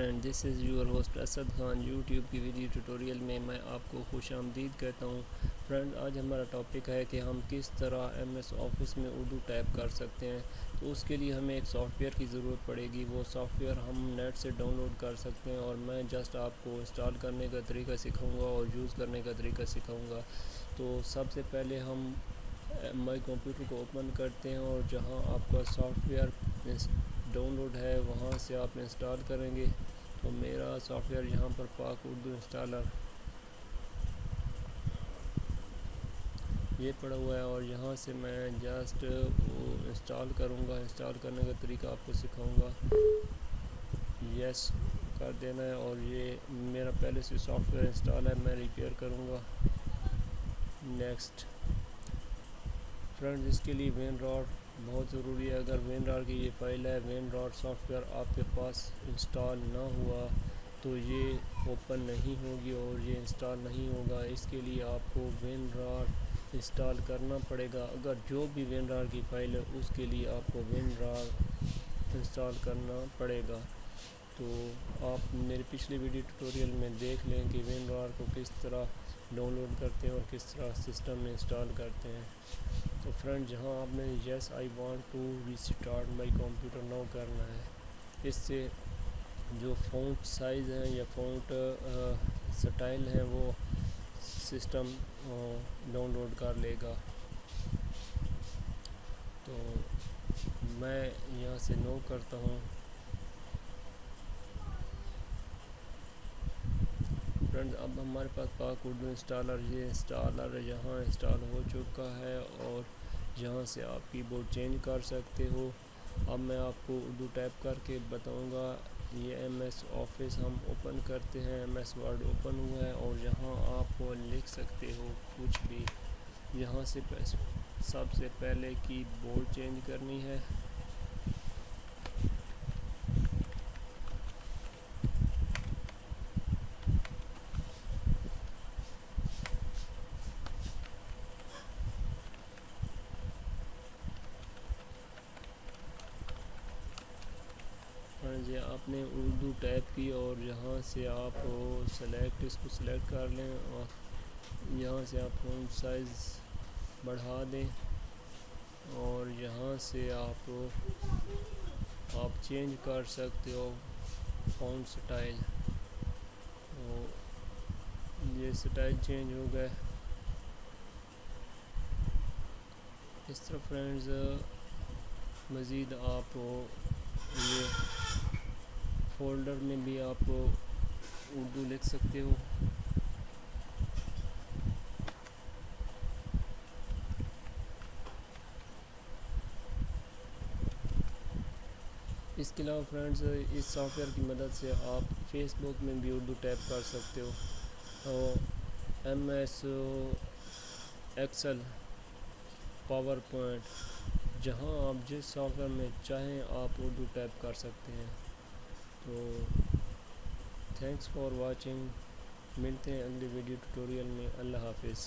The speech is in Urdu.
Friend, this is your host Asad Khan YouTube کی ویڈیو ٹیوٹوریل میں آپ کو خوش آمدید کہتا ہوں۔ فرینڈ، آج ہمارا ٹاپک ہے کہ ہم کس طرح ایم ایس آفس میں اردو ٹائپ کر سکتے ہیں۔ تو اس کے لیے ہمیں ایک سافٹ ویئر کی ضرورت پڑے گی۔ وہ سافٹ ویئر ہم نیٹ سے ڈاؤن لوڈ کر سکتے ہیں، اور میں جسٹ آپ کو انسٹال کرنے کا طریقہ سکھاؤں گا اور یوز کرنے کا طریقہ سکھاؤں گا۔ تو سب سے پہلے ہم مائی کمپیوٹر کو اوپن کرتے ہیں، اور جہاں آپ کا سافٹ ویئر ڈاؤن لوڈ ہے وہاں سے آپ انسٹال کریں گے۔ تو میرا سافٹ ویئر یہاں پر پاک اردو انسٹالر یہ پڑا ہوا ہے، اور یہاں سے میں جسٹ وہ انسٹال کروں گا۔ انسٹال کرنے کا طریقہ آپ کو سکھاؤں گا۔ یس کر دینا ہے، اور یہ میرا پہلے سے سافٹ ویئر انسٹال ہے، میں ریپیئر کروں گا۔ نیکسٹ فرینڈز، اس کے لیے وین راٹ بہت ضروری ہے۔ اگر وین راٹ کی یہ فائل ہے، وین راٹ سافٹ ویئر آپ کے پاس انسٹال نہ ہوا تو یہ اوپن نہیں ہوگی اور یہ انسٹال نہیں ہوگا۔ اس کے لیے آپ کو وین راٹ انسٹال کرنا پڑے گا۔ اگر جو بھی وین راٹ کی فائل ہے اس کے لیے آپ کو وین راٹ انسٹال کرنا پڑے گا۔ تو آپ میری پچھلی ویڈیو ٹیوٹوریل میں دیکھ لیں کہ وین راٹ کو کس طرح ڈاؤن لوڈ کرتے ہیں اور کس طرح سسٹم میں انسٹال کرتے ہیں۔ تو فرینڈ، جہاں آپ نے yes I want to restart my computer now کرنا ہے، اس سے جو فونٹ سائز ہیں یا فونٹ سٹائل ہیں وہ سسٹم ڈاؤن لوڈ کر لے گا۔ تو میں یہاں سے نو کرتا ہوں۔ فرینڈ، اب ہمارے پاس پاک اردو انسٹالر، یہ انسٹالر یہاں انسٹال ہو چکا ہے، اور یہاں سے آپ کی بورڈ چینج کر سکتے ہو۔ اب میں آپ کو اردو ٹائپ کر کے بتاؤں گا۔ یہ ایم ایس آفس ہم اوپن کرتے ہیں، ایم ایس ورڈ اوپن ہوا ہے، اور یہاں آپ لکھ سکتے ہو کچھ بھی۔ یہاں سے سب سے پہلے کی بورڈ چینج کرنی ہے۔ یہ آپ نے اردو ٹائپ کی، اور یہاں سے آپ اس کو سلیکٹ کر لیں، اور یہاں سے آپ فونٹ سائز بڑھا دیں، اور یہاں سے آپ چینج کر سکتے ہو فونٹ سٹائل۔ یہ سٹائل چینج ہو گئے۔ اس طرح فرینڈز مزید آپ یہ فولڈر میں بھی آپ اردو لکھ سکتے ہو۔ اس کے علاوہ فرینڈز، اس سافٹ ویئر کی مدد سے آپ فیس بک میں بھی اردو ٹائپ کر سکتے ہو، اور M S Excel, PowerPoint, جہاں آپ جس سافٹ ویئر میں چاہیں آپ اردو ٹائپ کر سکتے ہیں۔ تو تھینکس فار واچنگ، ملتے ہیں اگلی ویڈیو ٹیوٹوریل میں۔ اللہ حافظ۔